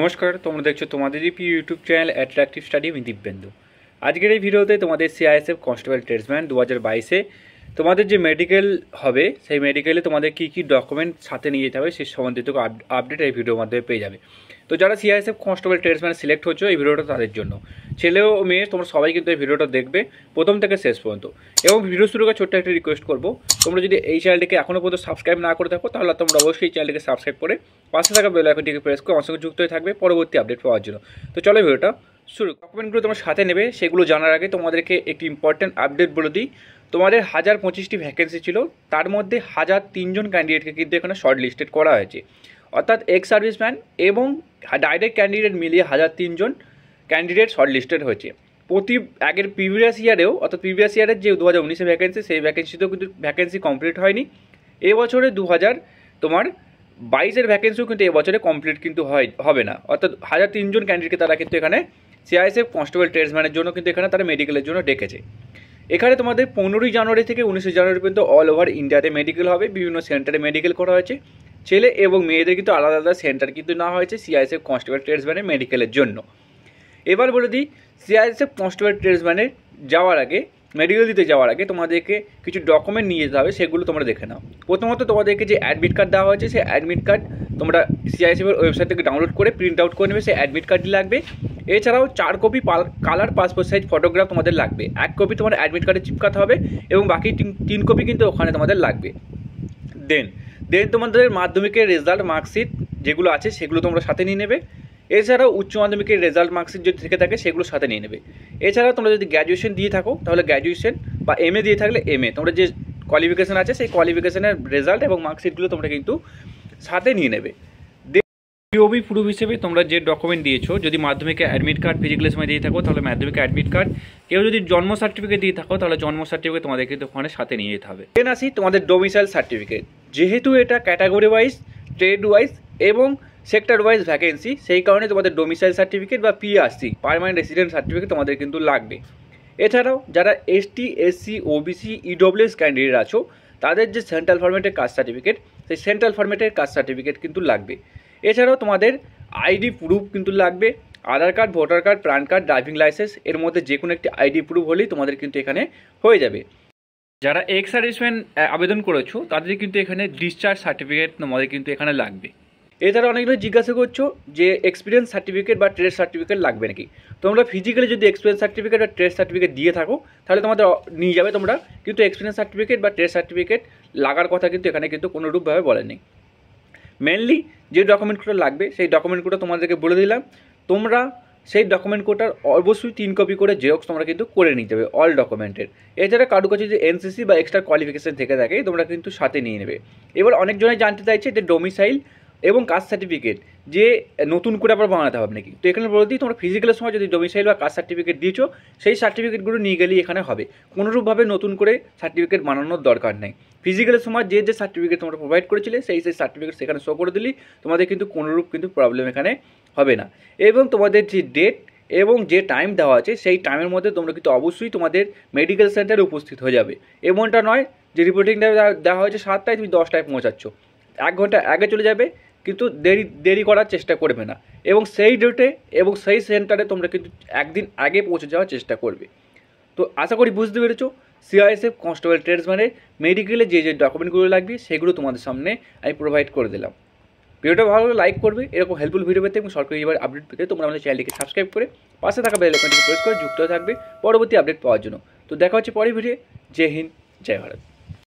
নমস্কার, তোমরা দেখছো তোমাদেরই প্রিয় ইউটিউব চ্যানেল অ্যাট্রাকটিভ স্টাডি আমি দিব্যেন্দু। আজকের এই ভিডিওতে তোমাদের সিআইএসএফ কনস্টেবল ট্রেডসম্যান 2022-এ তোমাদের যে মেডিকেল হবে সেই মেডিকেলে তোমাদের কী কী ডকুমেন্ট সাথে নিয়ে যেতে হবে সেই সম্বন্ধিত আপডেট এই ভিডিওর মাধ্যমে পেয়ে যাবে। তো যারা সিআইএসএফ কনস্টেবল ট্রেডসম্যান সিলেক্ট হচ্ছে এই ভিডিওটা তাদের জন্য, ছেলে ও মেয়ে তোমরা সবাই কিন্তু এই ভিডিওটা দেখবে প্রথম থেকে শেষ পর্যন্ত। এবং ভিডিও শুরু করে ছোট্ট একটা রিকোয়েস্ট করবো, তোমরা যদি এই চ্যানেলটিকে এখনও পর্যন্ত সাবস্ক্রাইব না করে থাকো তাহলে তোমরা অবশ্যই চ্যানেলটিকে সাবস্ক্রাইব করে পাশে থাকা বেল আইকনটিকে প্রেস করে আমার সঙ্গে যুক্ত হয়ে থাকবে পরবর্তী আপডেট পাওয়ার জন্য। তো চলো ভিডিওটা শুরু। ডকুমেন্টগুলো তোমরা সাথে নেবে, সেগুলো জানার আগে তোমাদেরকে একটি ইম্পর্টেন্ট আপডেট বলে দিই। তোমাদের 1025টি ভ্যাকেন্সি ছিল, তার মধ্যে 1003 জন ক্যান্ডিডেটকে কিন্তু এখানে শর্ট লিস্টেড করা হয়েছে, অর্থাৎ এক্স সার্ভিসম্যান এবং ডাইরেক্ট ক্যান্ডিডেট মিলিয়ে 1003 জন ক্যান্ডিডেট শর্ট লিস্টেড হয়েছে। আগের প্রিভিয়াস ইয়ারেও অর্থাৎ প্রিভিয়াস ইয়ারের যে 2019-এ ভ্যাকেন্সি সেই ভ্যাকেন্সিতেও কিন্তু ভ্যাকেন্সি কমপ্লিট হয়নি। এবছরে 2022-এর ভ্যাকেন্সিও কিন্তু এবছরে কমপ্লিট কিন্তু হবে না, অর্থাৎ 1003 জন ক্যান্ডিডেটকে তারা কিন্তু এখানে সিআইএসএফ কনস্টেবল ট্রেডসম্যানের জন্য কিন্তু এখানে তারা মেডিকেলের জন্য ডেকেছে। এখানে তোমাদের 15ই জানুয়ারি থেকে 19শে জানুয়ারি পর্যন্ত অল ওভার ইন্ডিয়াতে মেডিকেল হবে, বিভিন্ন সেন্টারে মেডিকেল করা হয়েছে। ছেলে এবং মেয়েদের কিন্তু আলাদা আলাদা সেন্টার কিন্তু নেওয়া হয়েছে সিআইএসএফ কনস্টেবল ট্রেডসম্যানের মেডিকেলের জন্য। এবার বলে দিই, সিআইএসএফ কনস্টেবল ট্রেডসম্যানে যাওয়ার আগে, মেডিকেল দিতে যাওয়ার আগে তোমাদেরকে কিছু ডকুমেন্ট নিয়ে যেতে হবে, সেগুলো তোমরা দেখে নাও। প্রথমত তোমাদেরকে যে অ্যাডমিট কার্ড দেওয়া হয়েছে সেই অ্যাডমিট কার্ড তোমরা সিআইএসএফের ওয়েবসাইট থেকে ডাউনলোড করে প্রিন্ট আউট করে নেবে, সেই অ্যাডমিট কার্ডটি লাগবে। এছাড়াও 4 copy colour passport size photograph তোমাদের লাগবে, 1 কপি তোমার অ্যাডমিট কার্ডে চিপকাতে হবে এবং বাকি 3 কপি কিন্তু ওখানে তোমাদের লাগবে। দেন তোমাদের মাধ্যমিকের রেজাল্ট মার্কশিট যেগুলো আছে সেগুলো তোমরা সাথে নিয়ে নেবে। এছাড়াও উচ্চ মাধ্যমিকের রেজাল্ট মার্কশিট যদি থেকে থাকে সেগুলো সাথে নিয়ে নেবে। এছাড়াও তোমরা যদি গ্র্যাজুয়েশন দিয়ে থাকো তাহলে গ্র্যাজুয়েশন বা এমএ দিয়ে থাকলে এমএ, তোমরা যে কোয়ালিফিকেশান আছে সেই কোয়ালিফিকেশানের রেজাল্ট এবং মার্কশিটগুলো তোমরা কিন্তু সাথে নিয়ে নেবে। পিওবি প্রুফ হিসেবে তোমরা যে ডকুমেন্ট দিয়েছো, যদি মাধ্যমিকে অ্যাডমিট কার্ড ফিজিক্যাল সময় দিয়ে থাকো তাহলে মাধ্যমিকে অ্যাডমিট কার্ড, কেউ যদি জন্ম সার্টিফিকেট দিয়ে থাকো তাহলে জন্ম সার্টিফিকেট তোমাদের কিন্তু ওখানে সাথে নিয়ে যেতে হবে। দেন আসি তোমাদের ডোমিসাইল সার্টিফিকেট। যেহেতু এটা ক্যাটাগরি ওয়াইজ, ট্রেড ওয়াইজ এবং সেক্টর ওয়াইজ ভ্যাকেন্সি, সেই কারণে তোমাদের ডোমিসাইল সার্টিফিকেট বা পিআরসি পার্মানেন্ট রেসিডেন্ট সার্টিফিকেট তোমাদের কিন্তু লাগবে। এছাড়াও যারা ST, SC, OBC, EWS candidate আছো তাদের যে সেন্ট্রাল ফরম্যাটের কাস্ট সার্টিফিকেট, সেই সেন্ট্রাল ফরম্যাটের কাস্ট সার্টিফিকেট কিন্তু লাগবে। এছাড়াও তোমাদের আইডি প্রুফ কিন্তু লাগবে, Aadhaar card, voter card, PAN card, driving licence, এর মধ্যে যে কোনো একটি আইডি প্রুফ হলেই তোমাদের কিন্তু এখানে হয়ে যাবে। যারা এক্স সার্ভিসম্যান আবেদন করেছো তাদের কিন্তু এখানে ডিসচার্জ সার্টিফিকেট তোমাদের কিন্তু এখানে লাগবে। এছাড়া অনেকগুলো জিজ্ঞাসা করছো যে এক্সপিরিয়েন্স সার্টিফিকেট বা ট্রেড সার্টিফিকেট লাগবে নাকি। তোমরা ফিজিক্যালি যদি এক্সপিরিয়েন্স সার্টিফিকেট বা ট্রেড সার্টিফিকেট দিয়ে থাকো তাহলে তোমাদের নিয়ে যাবে তোমরা, কিন্তু এক্সপিরিয়েন্স সার্টিফিকেট বা ট্রেড সার্টিফিকেট লাগার কথা কিন্তু এখানে কিন্তু কোনোরূপভাবে বলেনি। মেনলি যে ডকুমেন্টগুলো লাগবে সেই ডকুমেন্টগুলো তোমাদেরকে বলে দিলাম, তোমরা সেই ডকুমেন্টগুলোটার অবশ্যই 3 কপি করে জেরক্স তোমরা কিন্তু করে নিতে হবে অল ডকুমেন্টের। এছাড়া কারো কাছে যদি এনসিসি বা এক্সট্রা কোয়ালিফিকেশান থেকে থাকে তোমরা কিন্তু সাথে নিয়ে নেবে। এবার অনেকজনাই জানতে চাইছে যে ডোমিসাইল এবং কাস্ট সার্টিফিকেট যে নতুন করে আবার বানাতে হবে নাকি। তো এখানে বলে দিই, তোমরা ফিজিক্যালের সময় যদি ডোমিসাইল বা কাস্ট সার্টিফিকেট দিয়েছো সেই সার্টিফিকেটগুলো নিয়ে গেলেই এখানে হবে, কোনোরূপভাবে নতুন করে সার্টিফিকেট বানানোর দরকার নেই। ফিজিক্যালের সময় যে সার্টিফিকেট তোমরা প্রোভাইড করেছিলে সেই সার্টিফিকেট সেখানে শো করে দিলেই তোমাদের কিন্তু কোনোরূপ কিন্তু প্রবলেম এখানে হবে না। এবং তোমাদের যে ডেট এবং যে টাইম দেওয়া আছে সেই টাইমের মধ্যে তোমরা কিন্তু অবশ্যই তোমাদের মেডিকেল সেন্টারে উপস্থিত হয়ে যাবে। এমনটা নয় যে রিপোর্টিং দেওয়া হয়েছে 7টায় তুমি 10টায় পৌঁছাচ্ছ, 1 ঘন্টা আগে চলে যাবে, কিন্তু দেরি করার চেষ্টা করবে না এবং সেই ডেটে এবং সেই সেন্টারে তোমরা কিন্তু একদিন আগে পৌঁছে যাওয়ার চেষ্টা করবে। তো আশা করি বুঝতে পেরেছো সিআইএসএফ কনস্টেবল ট্রেডসম্যানের মেডিকেলে যে ডকুমেন্টগুলো লাগবে সেগুলো তোমাদের সামনে আমি প্রোভাইড করে দিলাম। ভিডিওটা ভালো হলে লাইক করবে, এরকম হেল্পফুল ভিডিও পেতে এবং সরকারি এবার আপডেট পেতে তোমরা আমাদের চ্যানেলটিকে সাবস্ক্রাইব করে পাশে থাকা বেল আইকনটিকে প্রেস করে যুক্ত থাকবে পরবর্তী আপডেট পাওয়ার জন্য। তো দেখা হচ্ছে পরের ভিডিও। জয় হিন্দ, জয় ভারত।